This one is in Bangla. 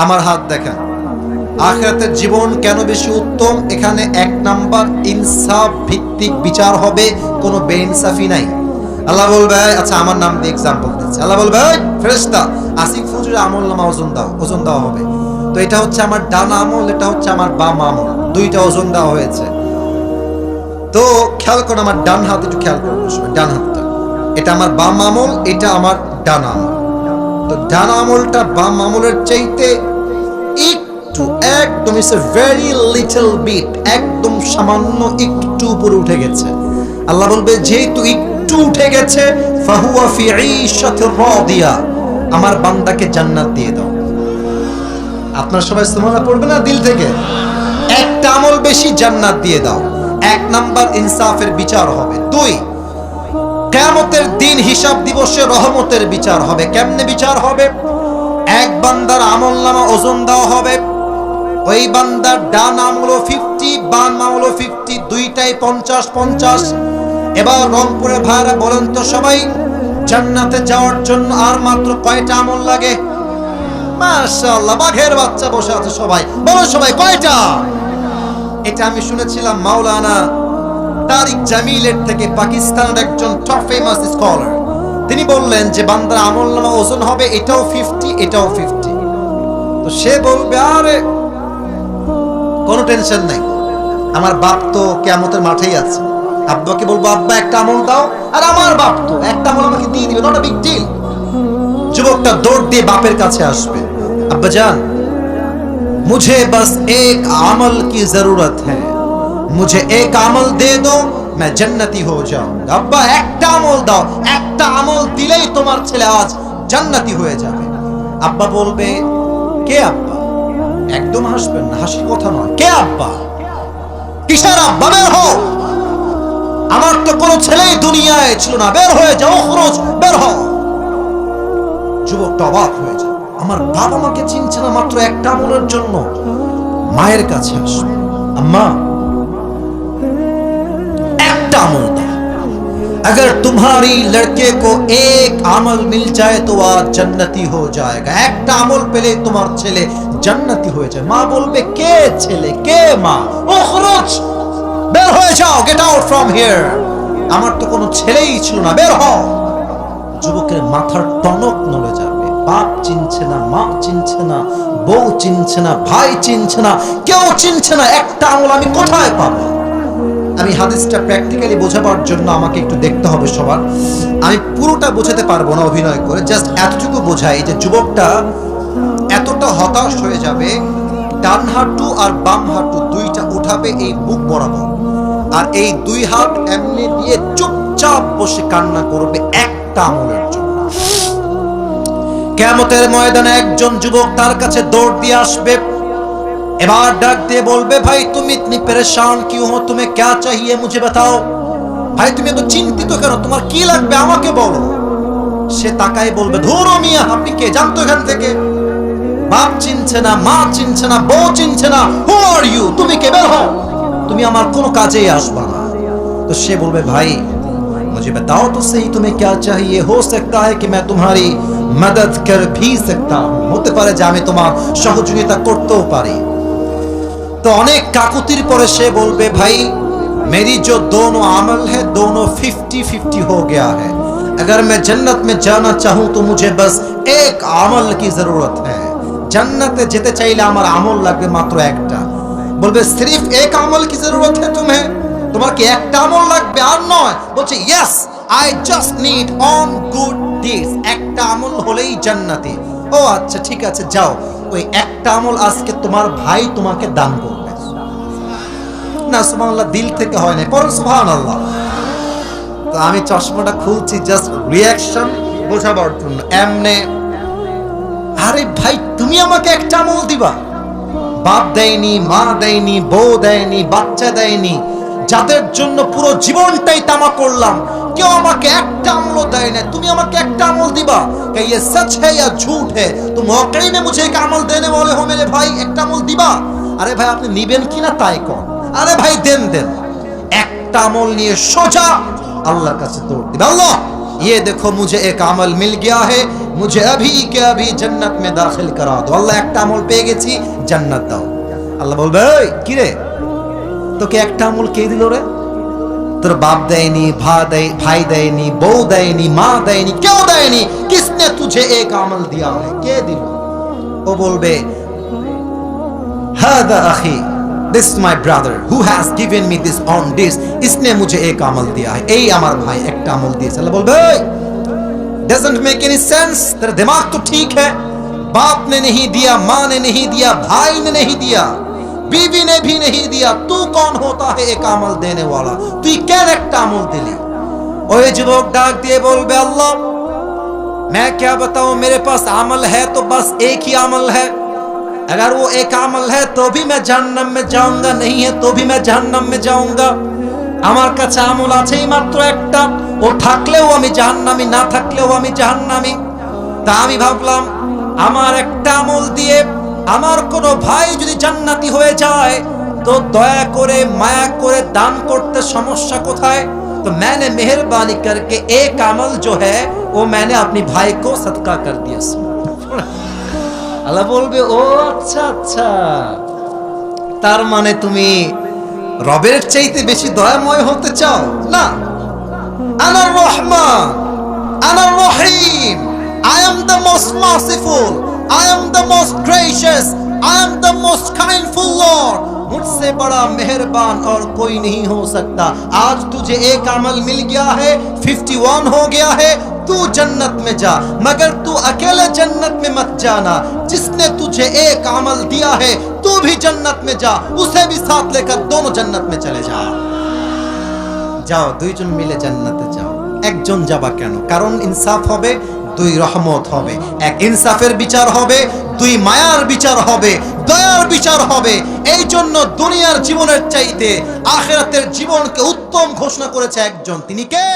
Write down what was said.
আমার হাত দেখেন। আখিরাতের জীবন কেন বেশি উত্তম? এখানে 1 নাম্বার ইনসাফ ভিত্তিক বিচার হবে, কোনো বেইনসাফি নাই। আল্লাহ বলবে, আচ্ছা আমার নাম দিয়ে এক্সাম্পল দিচ্ছি, আল্লাহ বলবে ফেরেশতা আসিফ ফজুরের আমল নামা ওজন দেওয়া হবে। তো এটা হচ্ছে আমার ডান আমল, এটা হচ্ছে আমার বাম আমল, দুইটা ওজন দেওয়া হয়েছে। তো খেয়াল করুন, আমার ডান হাত একটু খেয়াল করুন, ডান হাতটা এটা আমার বাম আমল, এটা আমার ডান আমল। তো ডান আমলটা বাম আমলের চাইতে একটু, একদম it's a very little bit, একদম সামান্য একটু উপরে উঠে গেছে। আল্লাহ বলবে যেহেতু একটু উঠে গেছে, ফাহুয়া ফি ঈশাতির রাদিয়া, আমার বান্দাকে জান্নাত দিয়ে দাও। আপনারা সবাই সুবহানাল্লাহ পড়বেন না দিল থেকে? একটা আমল বেশি, জান্নাত দিয়ে দাও। 1 নাম্বার ইনসাফের বিচার হবে। 2, কিয়ামতের দিন হিসাব দিবসে রহমতের বিচার হবে। কেমনে বিচার হবে? এক বান্দার আমলনামা ওজন দেওয়া হবে, ওই বান্দার ডান আমল 50, বাম আমল 50, দুইটাই 50-50। এবার রংপুরে ভাইরা বলেন তো সবাই, জান্নাতে যাওয়ার জন্য আর মাত্র কয়টা আমল লাগে? মাশাআল্লাহ, বাঘের বাচ্চা বসে আছে সবাই, বলো সবাই কয়টা? এটা আমি শুনেছিলাম মাওলানা তারিক জামিলের থেকে, পাকিস্তানের একজন টপ ফেমাস স্কলার। তিনি বললেন যে বান্দার আমলনামা ওজন হবে এটাও 50, এটাও 50। তো সে বলবে আরে কোনো টেনশন নাই, আমার বাপ তো কিয়ামতের মাঠেই আছে। আব্বাকে বলবো আব্বা একটা আমল দাও, আর আমার বাপ তো একটা আমল আমাকে দিয়ে দিবে, নট আ বিগ ডিল। যুবকটা দৌড় দিয়ে বাপের কাছে আসবে, আব্বা জান मुझे बस एक अमल की जरूरत है, मुझे एक अमल दे दो, मैं जन्नती हो जाऊंगा। अब्बा একটা আমল দাও, একটা আমল দিলেই তোমার ছেলে আজ জান্নাতি হয়ে যাবে। আব্বা বলবে কে আব্বা? একদম হাসবেন না, হাসির কথা নয়। কে আব্বা? কিসের আব্বা? বের হও, আমার তো কোনো ছেলেই দুনিয়ায় ছিল না, বের হয়ে যাও, খরচ বের হও। যুবকটা অবাক হয়ে যায়, আমার বাবা আমাকে চিনছে না মাত্র একটা আমলের জন্য। মায়ের কাছে আসবে, আম্মা একটা আমল দাও, अगर तुम्हारी लड़के को एक अमल मिल जाए तो आज जन्नती हो जाएगा। একটা আমল পেলে তোমার ছেলে জান্নাতি হয়ে যায়। মা বলবে কে ছেলে, কে মা? ও খরচ, বের হয়ে যাও, গেট আউট ফ্রম হিয়ার, আমার তো কোনো ছেলেই ছিল না, বের হও। যুবকের মাথার টনক নড়ে যাবে, বাপ চিনছে না, মা চিনছে না, বউ চিনছে না, ভাই চিনছে না, কেউ চিনছে না, একটা আমল আমি কোথায় পাবো? আমি হাদিসটা প্র্যাকটিক্যালি বোঝাবার জন্য আমাকে একটু দেখতে হবে সবার, আমি পুরোটা বোঝাতে পারবো না অভিনয় করে, জাস্ট এতটুকু বোঝাই যে যুবকটা এতটা হতাশ হয়ে যাবে, ডান হাঁটু আর বাম হাঁটু দুইটা উঠাবে এই বুক বরাবর, আর এই 2 হাত এমনি দিয়ে চুপচাপ বসে কান্না করবে একটা আমলের জন্য। কিয়ামতের ময়দানে একজন যুবক তার কাছে দৌড় দিয়ে আসবে, এবার ডাক দিয়ে বলবে ভাই তুমি ইতনি পরেশান কিউ হো, তুমি क्या चाहिए मुझे बताओ। ভাই তুমি এত চিন্তিত কেন, তোমার কি লাগবে আমাকে বলো। সে তাকায় বলবে ধুরো মিয়া, আপনি কে, জানতো এখান থেকে? বাপ চিনছে না, মা চিনছে না, বউ চিনছে না, হু আর ইউ, তুমি কে, বের হও, তুমি আমার কোনো কাজেই আসবা না। তো সে বলবে ভাই मुझे बताओ तो सही तुम्हें क्या चाहिए, हो सकता है कि मैं तुम्हारी मदद कर भी सकता हूं, হতে পারে যে আমি তোমার সহযোগিতা করতেও পারি। तो अनेक काकुतिर पर से बोलबे भाई मेरी जो दोनों अमल है दोनों 50-50 हो गया है, अगर मैं जन्नत में जाना चाहूं तो मुझे बस एक अमल की जरूरत है, जन्नते जेते चाइले आमार আমল লাগবে মাত্র একটা। বলবে सिर्फ एक अमल की जरूरत है तुम्हें, তোমার কি একটা আমল লাগবে আর নয়? বলছে yes I just need on good deeds, একটা আমল হলেই জান্নাতি। ও আচ্ছা ঠিক আছে যাও, ওই একটা আমল আজকে তোমার ভাই তোমাকে দান করবে। না সুবহানাল্লাহ, দিল থেকে হয় না, পড়ো সুবহানাল্লাহ। তো আমি চশমাটা খুলছি জাস্ট রিঅ্যাকশন বোঝাবার জন্য, এমনে আরে ভাই তুমি আমাকে একটা আমল দিবা? বাপ দেয়নি, মা দেয়নি, বউ দেয়নি, বাচ্চা দেয়নি, যাদের জন্য পুরো জীবনটাই তামা করলাম, কেউ আমাকে একটা আমল দেয় না, তুমি আমাকে একটা আমল দিবা? क्या ये सच है या झूठ है? तुम वाकई में मुझे एक अमल देने वाले हो मेरे भाई, একটা আমল দিবা? আরে ভাই আপনি নিবেন কিনা তাই কোন, আরে ভাই দেন দেন। একটা আমল নিয়ে সোজা আল্লাহর কাছে দৌড় দিবে, আল্লাহ ये देखो मुझे एक अमल मिल गया है, मुझे अभी के अभी जन्नत में दाखिल करा दो। আল্লাহ একটা আমল পেয়ে গেছি, জান্নাত দাও। আল্লাহ বলবে এই কি রে, তোকে একটা আমল কে দিল রে? তোর বাপ দেয়নি, ভাই দেয়নি, বউ দেয়নি, মা দেয়নি, কেউ দেয়নি। किसने तुझे एक अमल दिया है? কে দিল? ও বলবে हादा अखी, this is my brother who has given me this on this, इसने मुझे एक अमल दिया है। এই আমার ভাই একটা আমল দিয়েছে। আল্লাহ বলবে doesn't make any sense, तेरा दिमाग तो ठीक है, बाप ने नहीं दिया, माँ ने नहीं दिया, भाई ने नहीं दिया, बीवी ने भी नहीं दिया, तू कौन होता है एक अमल देने वाला? তুই কেন একটা আমল দিলি? ওই যুবক ডাক দিয়ে বলবে अल्लाह मैं क्या बताऊं, मेरे पास अमल है तो बस एक ही अमल है, अगर वो एक अमल है तो भी मैं जहन्नम में जाऊंगा, नहीं है तो भी मैं जहन्नम में जाऊंगा। আমার কাছে আমল আছেই মাত্র একটা, ও থাকলেও আমি জাহান্নামী, না থাকলেও আমি জাহান্নামী। তা আমি ভাবলাম আমার একটা আমল দিয়ে আমার কোনো ভাই যদি জান্নাতি হয়ে যায় তো দয়া করে মায়া করে দান করতে সমস্যা কোথায়? तो मैंने मेहरबानी करके एक अमल जो है वो मैंने अपनी भाई को सदका कर दिया। আল্লাহ বলবে ও আচ্ছা আচ্ছা, তার মানে তুমি রবের চাইতে বেশি দয়াময় হতে চাও না? আনার রহমান, আনার রহিম, I am the most merciful, I am the most gracious, I am the most kindful Lord, मुझसे बड़ा मेहरबान और कोई नहीं हो सकता। आज तुझे एक अमल मिल गया है, 51 हो गया है, तू जन्नत में जा, मगर तू अकेले जन्नत में मत जाना। जिसने तुझे एक अमल दिया है तू भी जन्नत में जा, उसे भी साथ लेकर दोनों जन्नत में चले जा। যাও দুইজন মিলে জান্নাতে যাও। একজন যাবা কেন? কারণ ইনসাফ হবে, দুই রহমত হবে, এক ইনসাফের বিচার হবে, দুই মায়ার বিচার হবে, দয়ার বিচার হবে। এই জন্য দুনিয়ার জীবনের চাইতে আখিরাতের জীবনকে উত্তম ঘোষণা করেছে একজন, তিনি কে?